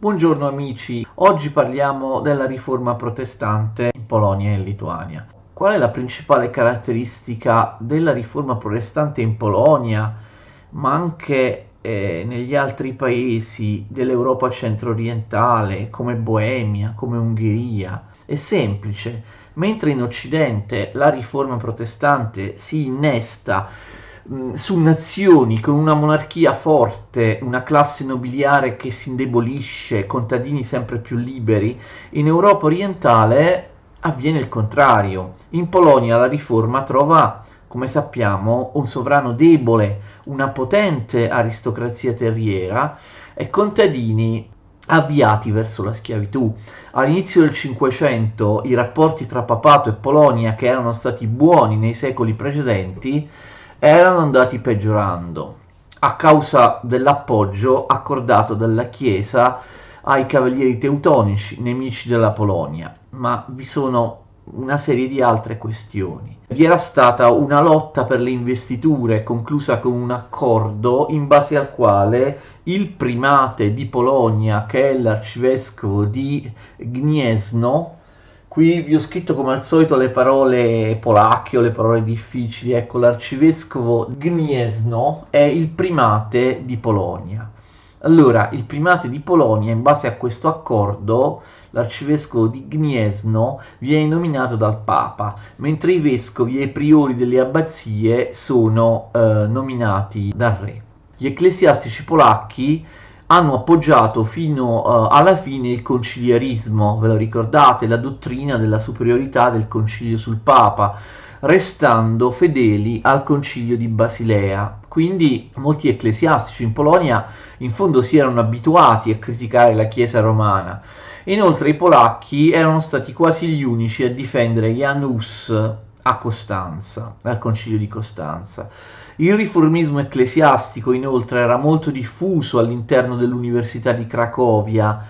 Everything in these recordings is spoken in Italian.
Buongiorno amici, oggi parliamo della riforma protestante in Polonia e in Lituania. Qual è la principale caratteristica della riforma protestante in Polonia, ma anche negli altri paesi dell'Europa centro-orientale, come Boemia, come Ungheria? È semplice, mentre in Occidente la riforma protestante si innesta su nazioni con una monarchia forte, una classe nobiliare che si indebolisce, contadini sempre più liberi, in Europa orientale avviene il contrario. In Polonia la riforma trova, come sappiamo, un sovrano debole, una potente aristocrazia terriera e contadini avviati verso la schiavitù. All'inizio del Cinquecento i rapporti tra papato e Polonia, che erano stati buoni nei secoli precedenti, erano andati peggiorando a causa dell'appoggio accordato dalla Chiesa ai cavalieri teutonici, nemici della Polonia, ma vi sono una serie di altre questioni. Vi era stata una lotta per le investiture conclusa con un accordo in base al quale il primate di Polonia, che è l'arcivescovo di Gniezno, qui vi ho scritto come al solito le parole polacche o le parole difficili, ecco, l'arcivescovo Gniezno è il primate di Polonia. Allora, il primate di Polonia, in base a questo accordo, l'arcivescovo di Gniezno viene nominato dal Papa, mentre i vescovi e i priori delle abbazie sono nominati dal re. Gli ecclesiastici polacchi hanno appoggiato fino alla fine il conciliarismo, ve lo ricordate, la dottrina della superiorità del concilio sul Papa, restando fedeli al concilio di Basilea. Quindi molti ecclesiastici in Polonia in fondo si erano abituati a criticare la Chiesa romana. Inoltre i polacchi erano stati quasi gli unici a difendere Jan Hus a Costanza, al concilio di Costanza. Il riformismo ecclesiastico inoltre era molto diffuso all'interno dell'Università di Cracovia,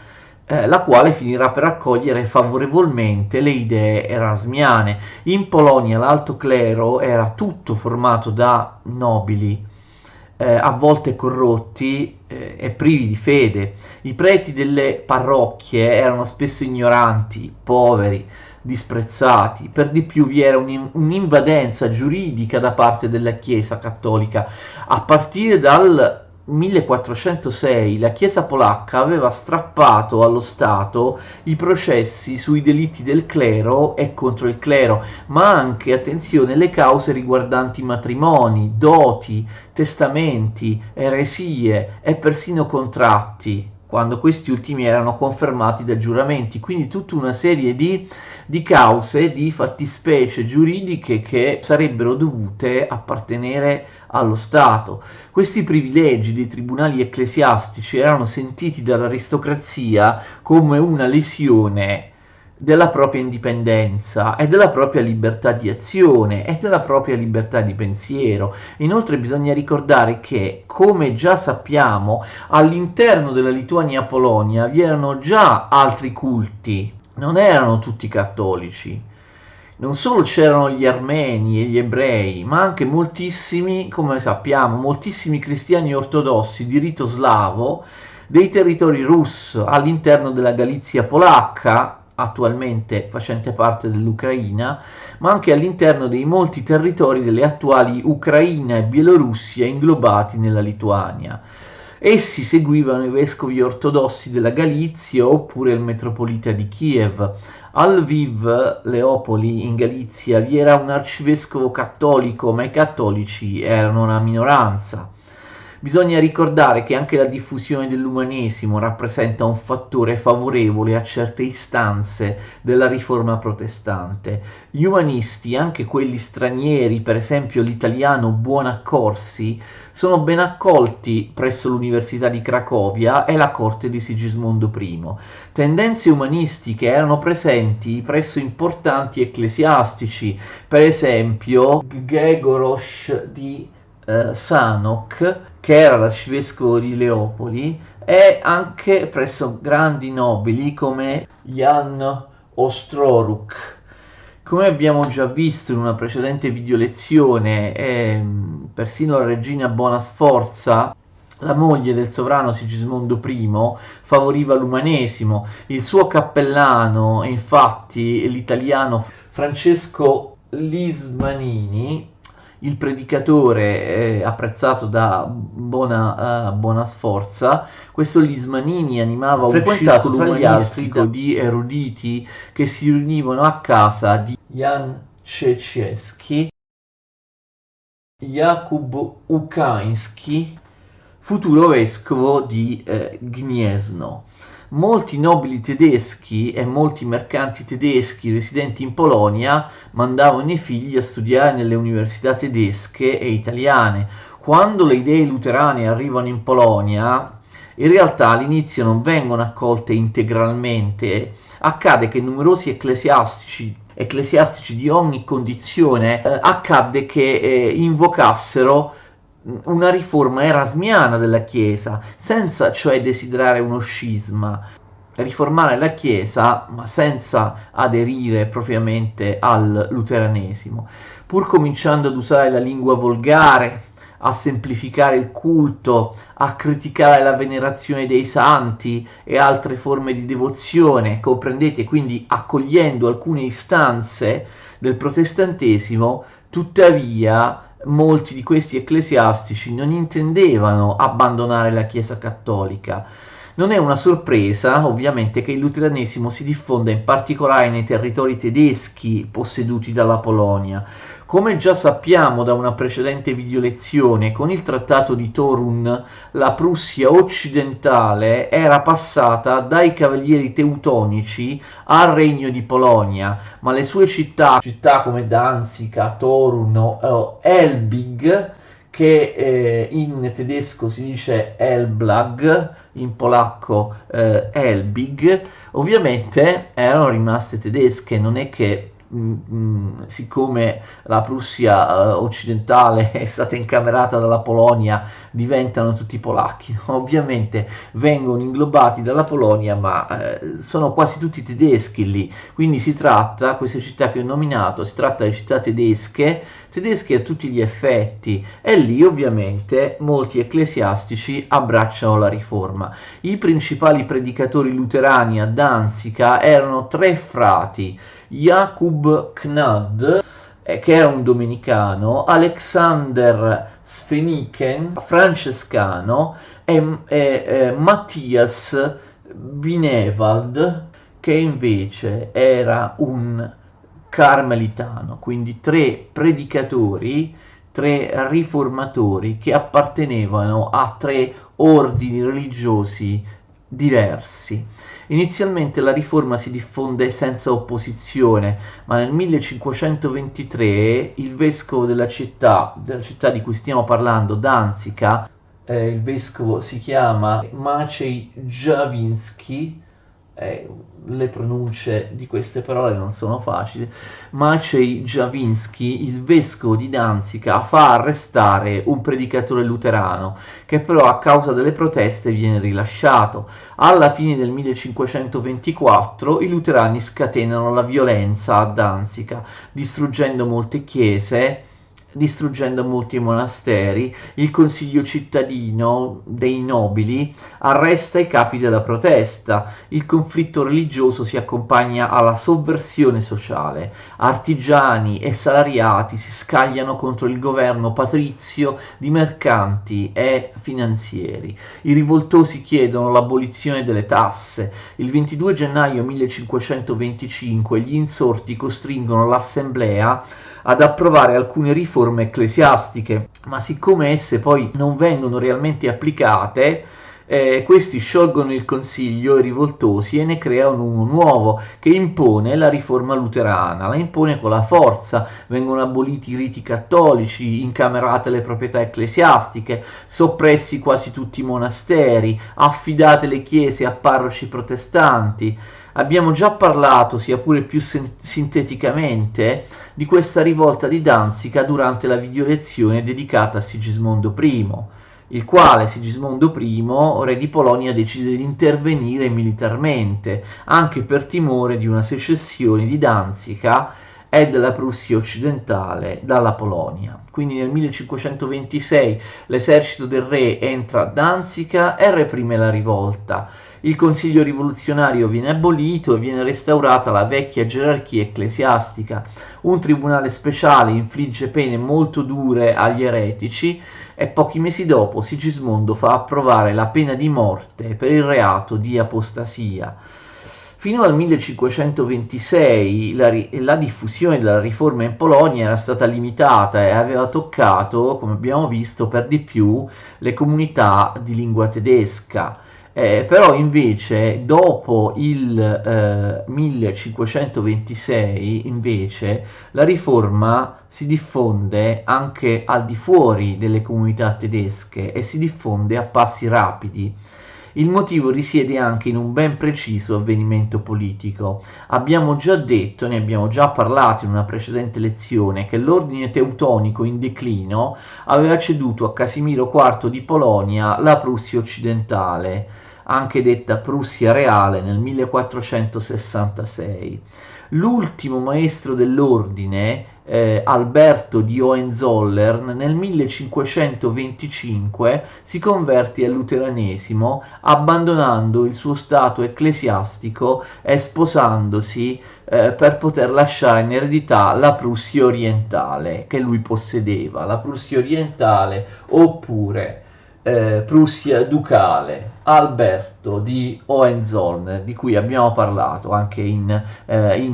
la quale finirà per accogliere favorevolmente le idee erasmiane. In Polonia l'alto clero era tutto formato da nobili, a volte corrotti e privi di fede. I preti delle parrocchie erano spesso ignoranti, poveri, disprezzati. Per di più vi era un'invadenza giuridica da parte della Chiesa cattolica. A partire dal 1406 la Chiesa polacca aveva strappato allo Stato i processi sui delitti del clero e contro il clero, ma anche, attenzione, le cause riguardanti matrimoni, doti, testamenti, eresie e persino contratti, quando questi ultimi erano confermati da giuramenti. Quindi tutta una serie di cause, di fattispecie giuridiche che sarebbero dovute appartenere allo Stato. Questi privilegi dei tribunali ecclesiastici erano sentiti dall'aristocrazia come una lesione della propria indipendenza e della propria libertà di azione e della propria libertà di pensiero. Inoltre bisogna ricordare che, come già sappiamo, all'interno della Lituania-Polonia vi erano già altri culti, non erano tutti cattolici. Non solo c'erano gli armeni e gli ebrei, ma anche moltissimi, come sappiamo, moltissimi cristiani ortodossi di rito slavo dei territori rus all'interno della Galizia polacca, attualmente facente parte dell'Ucraina, ma anche all'interno dei molti territori delle attuali Ucraina e Bielorussia inglobati nella Lituania. Essi seguivano i vescovi ortodossi della Galizia oppure il metropolita di Kiev. A Lviv, Leopoli, in Galizia, vi era un arcivescovo cattolico, ma i cattolici erano una minoranza. Bisogna ricordare che anche la diffusione dell'umanesimo rappresenta un fattore favorevole a certe istanze della riforma protestante. Gli umanisti, anche quelli stranieri, per esempio l'italiano Buonaccorsi, sono ben accolti presso l'Università di Cracovia e la corte di Sigismondo I. Tendenze umanistiche erano presenti presso importanti ecclesiastici, per esempio Grzegorz di Sanok, che era l'arcivescovo di Leopoli, e anche presso grandi nobili come Jan Ostroruk. Come abbiamo già visto in una precedente video lezione, persino la regina Buonasforza, la moglie del sovrano Sigismondo I, favoriva l'umanesimo. Il suo cappellano, infatti, l'italiano Francesco Lismanini, il predicatore apprezzato da Bona Sforza, questo Lismanini animava un circolo umanistico di eruditi che si riunivano a casa di Jan Czeczeski, Jakub Łukański, futuro vescovo di Gniezno. Molti nobili tedeschi e molti mercanti tedeschi residenti in Polonia mandavano i figli a studiare nelle università tedesche e italiane. Quando le idee luterane arrivano in Polonia, in realtà all'inizio non vengono accolte integralmente. Accade che numerosi ecclesiastici di ogni condizione accadde che invocassero una riforma erasmiana della Chiesa, senza cioè desiderare uno scisma, riformare la Chiesa ma senza aderire propriamente al luteranesimo, pur cominciando ad usare la lingua volgare, a semplificare il culto, a criticare la venerazione dei santi e altre forme di devozione, comprendete, quindi accogliendo alcune istanze del protestantesimo. Tuttavia molti di questi ecclesiastici non intendevano abbandonare la Chiesa cattolica. Non è una sorpresa, ovviamente, che il luteranesimo si diffonda in particolare nei territori tedeschi posseduti dalla Polonia. Come già sappiamo da una precedente videolezione, con il trattato di Torun la Prussia occidentale era passata dai cavalieri teutonici al regno di Polonia, ma le sue città come Danzica, Torun o Elbing, che in tedesco si dice Elblag, in polacco Elbing, ovviamente erano rimaste tedesche. Non è che siccome la Prussia occidentale è stata incamerata dalla Polonia diventano tutti polacchi, no? Ovviamente vengono inglobati dalla Polonia, ma sono quasi tutti tedeschi lì, quindi si tratta, queste città che ho nominato, si tratta di città tedesche a tutti gli effetti, e lì ovviamente molti ecclesiastici abbracciano la riforma. I principali predicatori luterani a Danzica erano tre frati: Jakub Knad, che era un domenicano, Alexander Sveniken, francescano, e Matthias Vinewald, che invece era un carmelitano. Quindi tre predicatori, tre riformatori che appartenevano a tre ordini religiosi diversi. Inizialmente la riforma si diffonde senza opposizione, ma nel 1523 il vescovo della città di cui stiamo parlando, Danzica, il vescovo si chiama Maciej Jawiński, le pronunce di queste parole non sono facili. Maciej Jawiński, il vescovo di Danzica, fa arrestare un predicatore luterano che però a causa delle proteste viene rilasciato. Alla fine del 1524 i luterani scatenano la violenza a Danzica, distruggendo molte chiese, distruggendo molti monasteri. Il consiglio cittadino dei nobili arresta i capi della protesta. Il conflitto religioso si accompagna alla sovversione sociale. Artigiani e salariati si scagliano contro il governo patrizio di mercanti e finanzieri. I rivoltosi chiedono l'abolizione delle tasse. Il 22 gennaio 1525 gli insorti costringono l'assemblea ad approvare alcune riforme ecclesiastiche, ma siccome esse poi non vengono realmente applicate, questi sciolgono il consiglio, i rivoltosi, e ne creano uno nuovo che impone la riforma luterana, la impone con la forza. Vengono aboliti i riti cattolici, incamerate le proprietà ecclesiastiche, soppressi quasi tutti i monasteri, affidate le chiese a parroci protestanti. Abbiamo già parlato, sia pure più sinteticamente, di questa rivolta di Danzica durante la videolezione dedicata a Sigismondo I, il quale Sigismondo I, re di Polonia, decise di intervenire militarmente, anche per timore di una secessione di Danzica e della Prussia occidentale dalla Polonia. Quindi nel 1526 l'esercito del re entra a Danzica e reprime la rivolta. Il consiglio rivoluzionario viene abolito e viene restaurata la vecchia gerarchia ecclesiastica. Un tribunale speciale infligge pene molto dure agli eretici e pochi mesi dopo Sigismondo fa approvare la pena di morte per il reato di apostasia. Fino al 1526 la diffusione della riforma in Polonia era stata limitata e aveva toccato, come abbiamo visto, per di più le comunità di lingua tedesca. Però invece dopo il 1526 invece la riforma si diffonde anche al di fuori delle comunità tedesche e si diffonde a passi rapidi. Il motivo risiede anche in un ben preciso avvenimento politico. Abbiamo già detto, ne abbiamo già parlato in una precedente lezione, che l'ordine teutonico in declino aveva ceduto a Casimiro IV di Polonia la Prussia occidentale, anche detta Prussia Reale, nel 1466. L'ultimo maestro dell'ordine, Alberto di Hohenzollern, nel 1525 si converte al luteranesimo, abbandonando il suo stato ecclesiastico e sposandosi per poter lasciare in eredità la Prussia orientale che lui possedeva, la Prussia orientale oppure Prussia ducale. Alberto di Hohenzollern, di cui abbiamo parlato anche in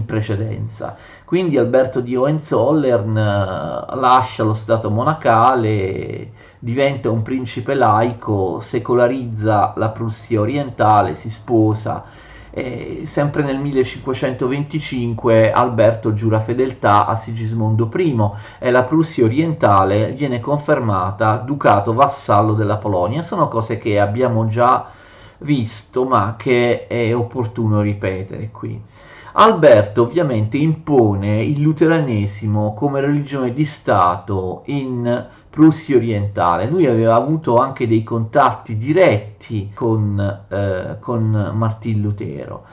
precedenza. Quindi Alberto di Hohenzollern lascia lo stato monacale, diventa un principe laico, secolarizza la Prussia orientale, si sposa. Sempre nel 1525 Alberto giura fedeltà a Sigismondo I e la Prussia orientale viene confermata ducato vassallo della Polonia. Sono cose che abbiamo già visto, ma che è opportuno ripetere qui. Alberto ovviamente impone il luteranesimo come religione di Stato in Prussia orientale. Lui aveva avuto anche dei contatti diretti con Martin Lutero.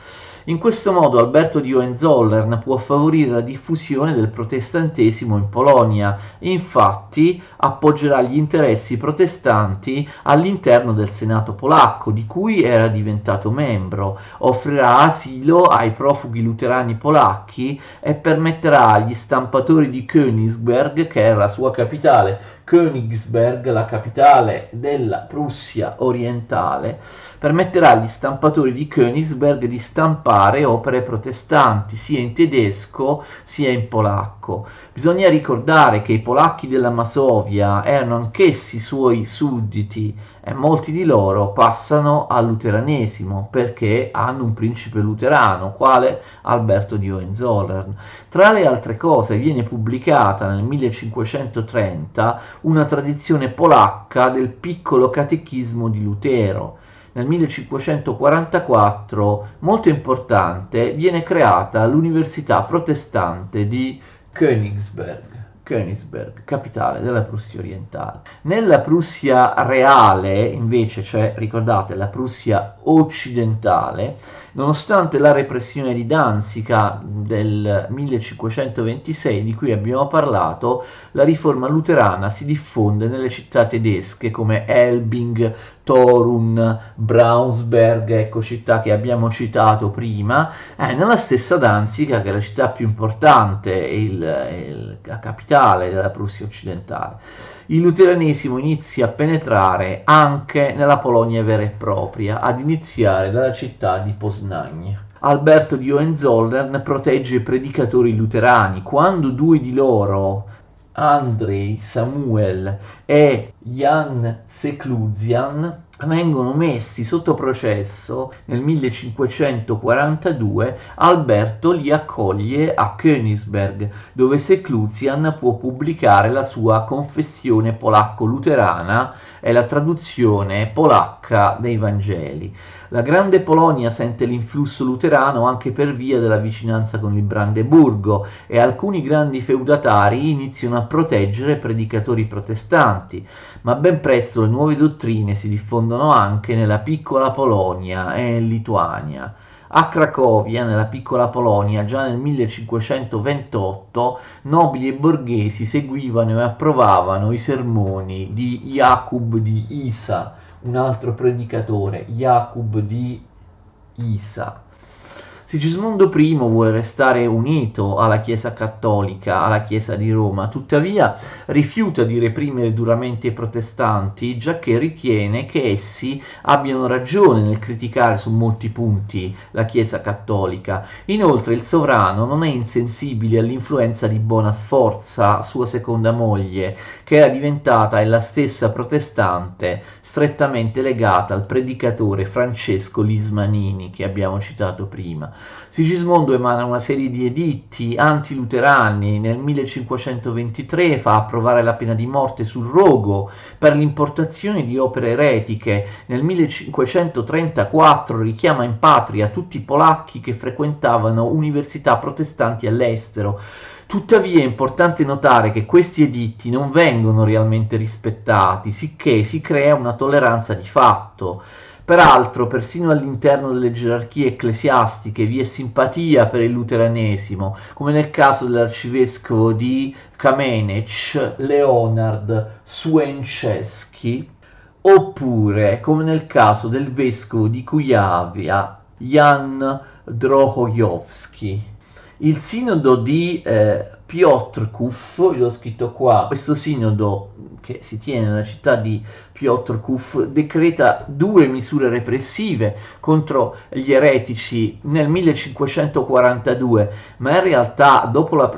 In questo modo Alberto di Hohenzollern può favorire la diffusione del protestantesimo in Polonia, infatti appoggerà gli interessi protestanti all'interno del Senato polacco, di cui era diventato membro, offrirà asilo ai profughi luterani polacchi e permetterà agli stampatori di Königsberg, che era la sua capitale, Königsberg, la capitale della Prussia orientale, permetterà agli stampatori di Königsberg di stampare opere protestanti sia in tedesco sia in polacco. Bisogna ricordare che i polacchi della Masovia erano anch'essi suoi sudditi e molti di loro passano al luteranesimo perché hanno un principe luterano, quale Alberto di Hohenzollern. Tra le altre cose viene pubblicata nel 1530 una tradizione polacca del piccolo catechismo di Lutero. Nel 1544, molto importante, viene creata l'Università protestante di Königsberg, capitale della Prussia orientale. Nella Prussia reale, invece, cioè ricordate la Prussia occidentale, nonostante la repressione di Danzica del 1526 di cui abbiamo parlato, la riforma luterana si diffonde nelle città tedesche come Elbing, Torun, Braunschweig, ecco città che abbiamo citato prima, nella stessa Danzica che è la città più importante, la capitale della Prussia occidentale. Il luteranesimo inizia a penetrare anche nella Polonia vera e propria, ad iniziare dalla città di Poznań. Alberto di Hohenzollern protegge i predicatori luterani. Quando due di loro, Andrzej Samuel e Jan Secluzian, vengono messi sotto processo nel 1542, Alberto li accoglie a Königsberg, dove Secluzian può pubblicare la sua confessione polacco-luterana e la traduzione polacca dei Vangeli. La Grande Polonia sente l'influsso luterano anche per via della vicinanza con il Brandeburgo e alcuni grandi feudatari iniziano a proteggere predicatori protestanti, ma ben presto le nuove dottrine si diffondono anche nella piccola Polonia e in Lituania. A Cracovia, nella piccola Polonia, già nel 1528, nobili e borghesi seguivano e approvavano i sermoni di Jakub di Isa, un altro predicatore, Jakub di Isa. Sigismondo I vuole restare unito alla Chiesa cattolica, alla Chiesa di Roma, tuttavia rifiuta di reprimere duramente i protestanti, giacché ritiene che essi abbiano ragione nel criticare su molti punti la Chiesa cattolica. Inoltre il sovrano non è insensibile all'influenza di Bonasforza, sua seconda moglie, che era diventata ella stessa protestante, strettamente legata al predicatore Francesco Lismanini, che abbiamo citato prima. Sigismondo emana una serie di editti antiluterani. Nel 1523 fa approvare la pena di morte sul rogo per l'importazione di opere eretiche. Nel 1534 richiama in patria tutti i polacchi che frequentavano università protestanti all'estero. Tuttavia è importante notare che questi editti non vengono realmente rispettati, sicché si crea una tolleranza di fatto. Peraltro, persino all'interno delle gerarchie ecclesiastiche vi è simpatia per il luteranesimo, come nel caso dell'arcivescovo di Kamenec, Leonard Słęczewski, oppure come nel caso del vescovo di Kujawia, Jan Drochojowski. Il sinodo di Piotrków, l'ho scritto qua, questo sinodo che si tiene nella città di Piotrków decreta 2 misure repressive contro gli eretici nel 1542, ma in realtà dopo la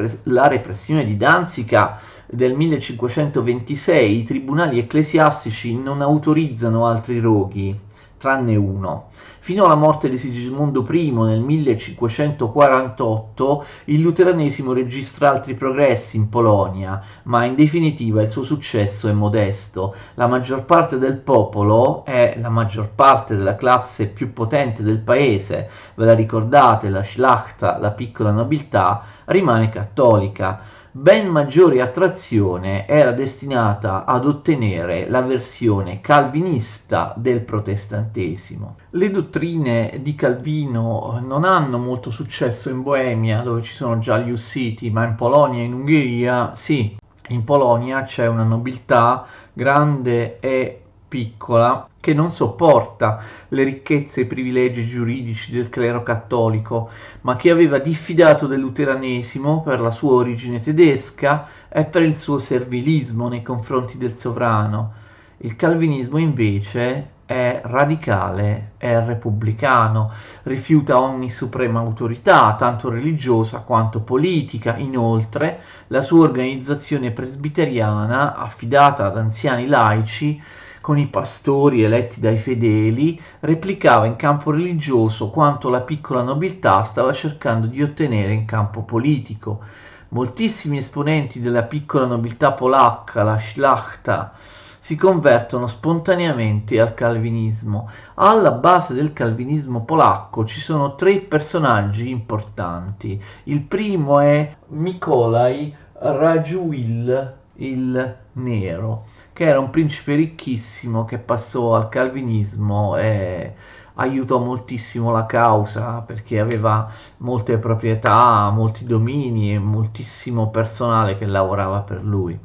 repressione di Danzica del 1526 i tribunali ecclesiastici non autorizzano altri roghi, tranne uno. Fino alla morte di Sigismondo I nel 1548 il luteranesimo registra altri progressi in Polonia, ma in definitiva il suo successo è modesto. La maggior parte del popolo e la maggior parte della classe più potente del paese, ve la ricordate, la Szlachta, la piccola nobiltà, rimane cattolica. Ben maggiore attrazione era destinata ad ottenere la versione calvinista del protestantesimo. Le dottrine di Calvino non hanno molto successo in Boemia, dove ci sono già gli Ussiti, ma in Polonia e in Ungheria sì. In Polonia c'è una nobiltà grande e piccola che non sopporta le ricchezze e i privilegi giuridici del clero cattolico, ma che aveva diffidato del luteranesimo per la sua origine tedesca e per il suo servilismo nei confronti del sovrano. Il calvinismo invece è radicale, è repubblicano, rifiuta ogni suprema autorità, tanto religiosa quanto politica. Inoltre, la sua organizzazione presbiteriana, affidata ad anziani laici, con i pastori eletti dai fedeli, replicava in campo religioso quanto la piccola nobiltà stava cercando di ottenere in campo politico. Moltissimi esponenti della piccola nobiltà polacca, la Szlachta, si convertono spontaneamente al calvinismo. Alla base del calvinismo polacco ci sono 3 personaggi importanti. Il primo è Mikołaj Radziwiłł il Nero, che era un principe ricchissimo che passò al calvinismo e aiutò moltissimo la causa perché aveva molte proprietà, molti domini e moltissimo personale che lavorava per lui.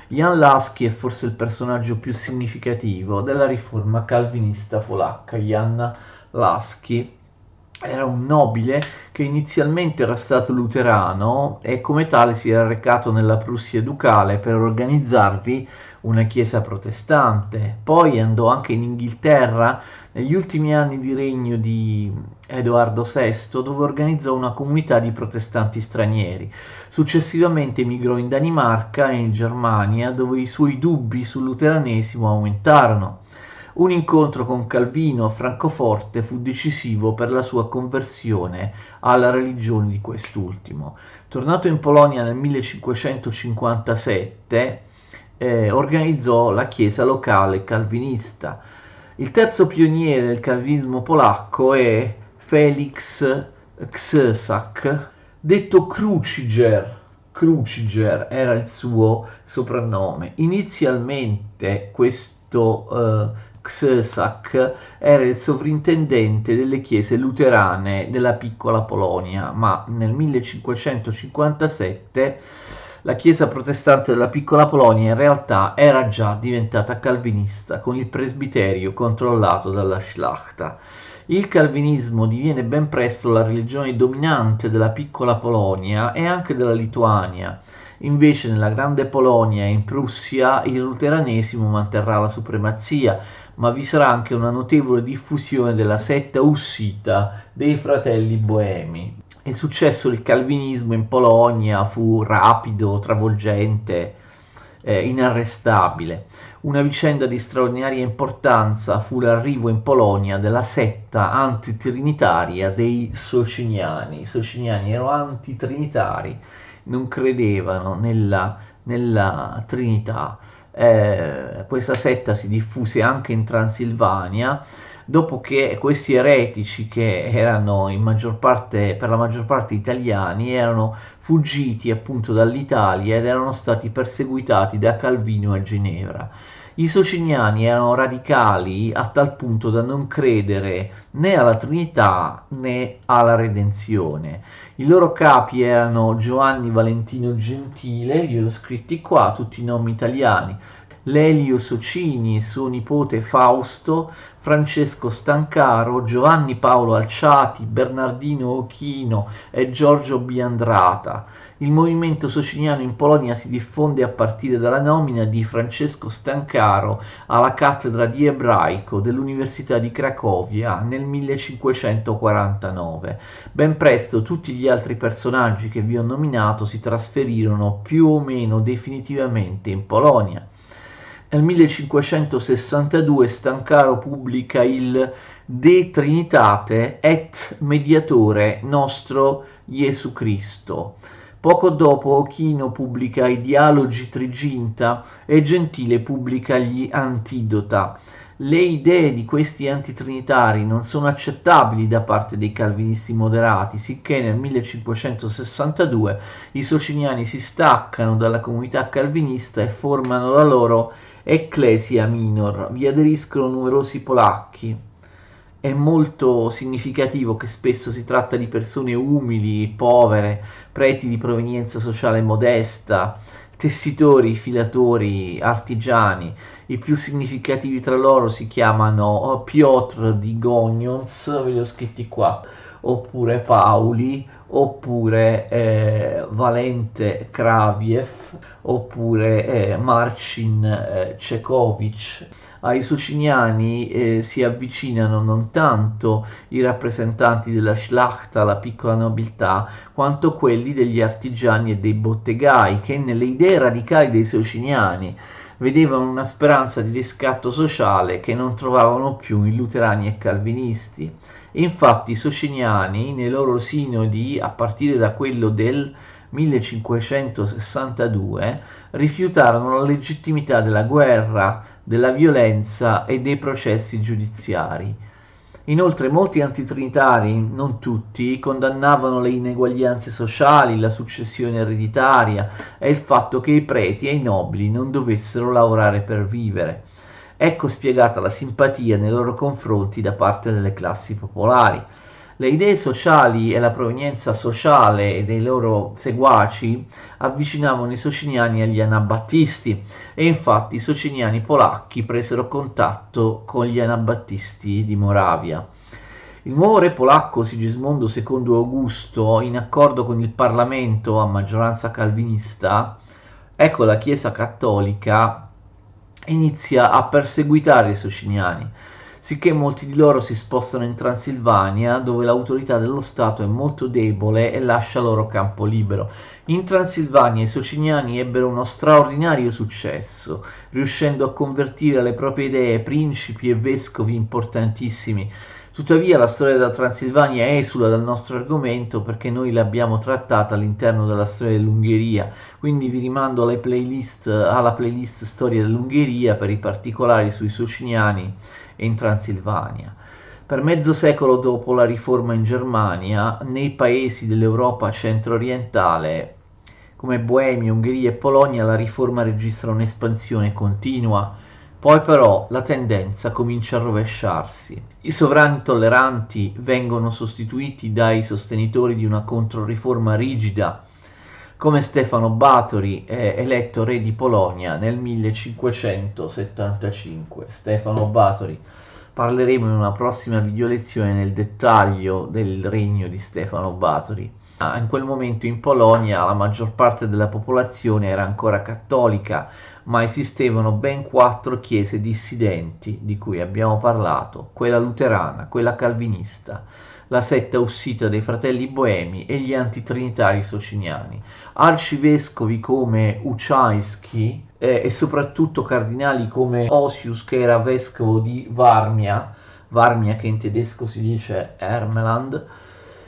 Jan Laski è forse il personaggio più significativo della riforma calvinista polacca. Jan Laski era un nobile che inizialmente era stato luterano e come tale si era recato nella Prussia ducale per organizzarvi una chiesa protestante. Poi andò anche in Inghilterra negli ultimi anni di regno di Edoardo VI, dove organizzò una comunità di protestanti stranieri. Successivamente emigrò in Danimarca e in Germania, dove i suoi dubbi sul luteranesimo aumentarono. Un incontro con Calvino a Francoforte fu decisivo per la sua conversione alla religione di quest'ultimo. Tornato in Polonia nel 1557, organizzò la chiesa locale calvinista. Il terzo pioniere del calvinismo polacco è Felix Krzyżak, detto Kruciger. Kruciger era il suo soprannome. Inizialmente questo Krzyżak era il sovrintendente delle chiese luterane della piccola Polonia, ma nel 1557 la chiesa protestante della piccola Polonia in realtà era già diventata calvinista, con il presbiterio controllato dalla Szlachta. Il calvinismo diviene ben presto la religione dominante della piccola Polonia e anche della Lituania. Invece nella grande Polonia e in Prussia il luteranesimo manterrà la supremazia, ma vi sarà anche una notevole diffusione della setta ussita dei fratelli boemi. Il successo del calvinismo in Polonia fu rapido, travolgente, inarrestabile. Una vicenda di straordinaria importanza fu l'arrivo in Polonia della setta antitrinitaria dei Sociniani. I Sociniani erano antitrinitari, non credevano nella Trinità. Questa setta si diffuse anche in Transilvania, dopo che questi eretici, che erano per la maggior parte italiani, erano fuggiti appunto dall'Italia ed erano stati perseguitati da Calvino a Ginevra. I sociniani erano radicali a tal punto da non credere né alla Trinità né alla redenzione. I loro capi erano Giovanni Valentino Gentile, li ho scritti qua, tutti i nomi italiani, Lelio Socini, suo nipote Fausto, Francesco Stancaro, Giovanni Paolo Alciati, Bernardino Ochino e Giorgio Biandrata. Il movimento sociniano in Polonia si diffonde a partire dalla nomina di Francesco Stancaro alla cattedra di ebraico dell'Università di Cracovia nel 1549. Ben presto tutti gli altri personaggi che vi ho nominato si trasferirono più o meno definitivamente in Polonia. Nel 1562 Stancaro pubblica il De Trinitate et Mediatore nostro Gesù Cristo. Poco dopo Ochino pubblica i Dialogi Triginta e Gentile pubblica gli Antidota. Le idee di questi antitrinitari non sono accettabili da parte dei calvinisti moderati, sicché nel 1562 i sociniani si staccano dalla comunità calvinista e formano la loro Ecclesia Minor. Vi aderiscono numerosi polacchi. È molto significativo che spesso si tratta di persone umili, povere, preti di provenienza sociale modesta, tessitori, filatori, artigiani. I più significativi tra loro si chiamano Piotr di Gonions, ve li ho scritti qua, oppure Pauli, oppure Valente Kraviev, oppure Marcin Cekovic. Ai sociniani si avvicinano non tanto i rappresentanti della Szlachta, la piccola nobiltà, quanto quelli degli artigiani e dei bottegai, che nelle idee radicali dei sociniani vedevano una speranza di riscatto sociale che non trovavano più in luterani e calvinisti. Infatti i sociniani, nei loro sinodi, a partire da quello del 1562, rifiutarono la legittimità della guerra, della violenza e dei processi giudiziari. Inoltre molti antitrinitari, non tutti, condannavano le ineguaglianze sociali, la successione ereditaria e il fatto che i preti e i nobili non dovessero lavorare per vivere. Ecco spiegata la simpatia nei loro confronti da parte delle classi popolari. Le idee sociali e la provenienza sociale dei loro seguaci avvicinavano i sociniani agli anabattisti e infatti i sociniani polacchi presero contatto con gli anabattisti di Moravia. Il nuovo re polacco Sigismondo II Augusto, in accordo con il Parlamento a maggioranza calvinista, ecco la Chiesa cattolica, inizia a perseguitare i sociniani, sicché molti di loro si spostano in Transilvania, dove l'autorità dello Stato è molto debole e lascia loro campo libero. In Transilvania i sociniani ebbero uno straordinario successo, riuscendo a convertire alle proprie idee principi e vescovi importantissimi. Tuttavia la storia della Transilvania esula dal nostro argomento perché noi l'abbiamo trattata all'interno della storia dell'Ungheria, quindi vi rimando alla playlist Storia dell'Ungheria per i particolari sui sociniani e in Transilvania. Per mezzo secolo dopo la riforma in Germania, nei paesi dell'Europa centro-orientale come Boemia, Ungheria e Polonia la riforma registra un'espansione continua. Poi però la tendenza comincia a rovesciarsi. I sovrani tolleranti vengono sostituiti dai sostenitori di una controriforma rigida, come Stefano Batory, eletto re di Polonia nel 1575. Stefano Batory Parleremo in una prossima video lezione nel dettaglio del regno di Stefano Batory. In quel momento in Polonia la maggior parte della popolazione era ancora cattolica, ma esistevano ben 4 chiese dissidenti di cui abbiamo parlato: quella luterana, quella calvinista, la setta ussita dei fratelli boemi e gli antitrinitari sociniani. Arcivescovi come Uchański e soprattutto cardinali come Osius, che era vescovo di Warmia che in tedesco si dice Ermeland.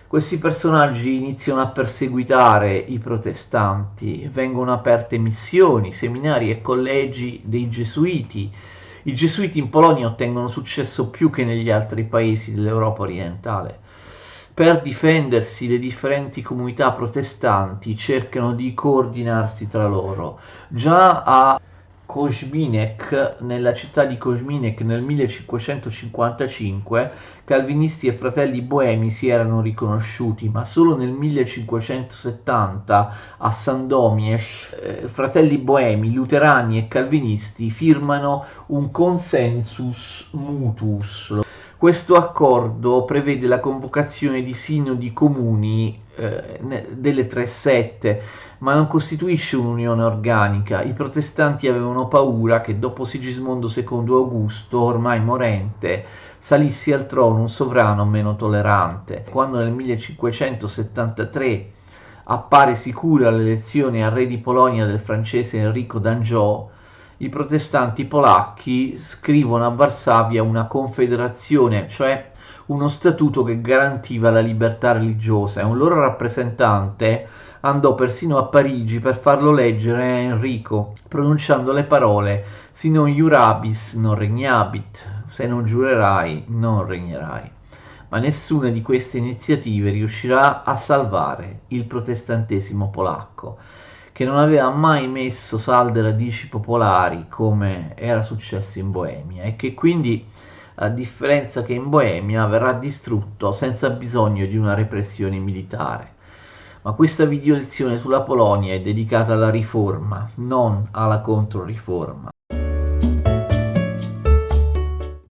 Questi personaggi iniziano a perseguitare i protestanti, vengono aperte missioni, seminari e collegi dei gesuiti. I gesuiti in Polonia ottengono successo più che negli altri paesi dell'Europa orientale. Per difendersi, le differenti comunità protestanti cercano di coordinarsi tra loro. Già a Koźminek, nella città di Koźminek, nel 1555, calvinisti e fratelli boemi si erano riconosciuti, ma solo nel 1570 a Sandomierz fratelli boemi, luterani e calvinisti firmano un consensus mutuus. Questo accordo prevede la convocazione di sinodi comuni delle 3 sette, ma non costituisce un'unione organica. I protestanti avevano paura che dopo Sigismondo II Augusto, ormai morente, salisse al trono un sovrano meno tollerante. Quando nel 1573 appare sicura l'elezione a re di Polonia del francese Enrico d'Anjou, i protestanti polacchi scrivono a Varsavia una confederazione, cioè uno statuto che garantiva la libertà religiosa, e un loro rappresentante andò persino a Parigi per farlo leggere a Enrico, pronunciando le parole «Si non iurabis non regnabit», se non giurerai non regnerai. Ma nessuna di queste iniziative riuscirà a salvare il protestantesimo polacco, che non aveva mai messo salde radici popolari come era successo in Boemia, e che quindi, a differenza che in Boemia, verrà distrutto senza bisogno di una repressione militare. Ma questa video lezione sulla Polonia è dedicata alla riforma, non alla controriforma.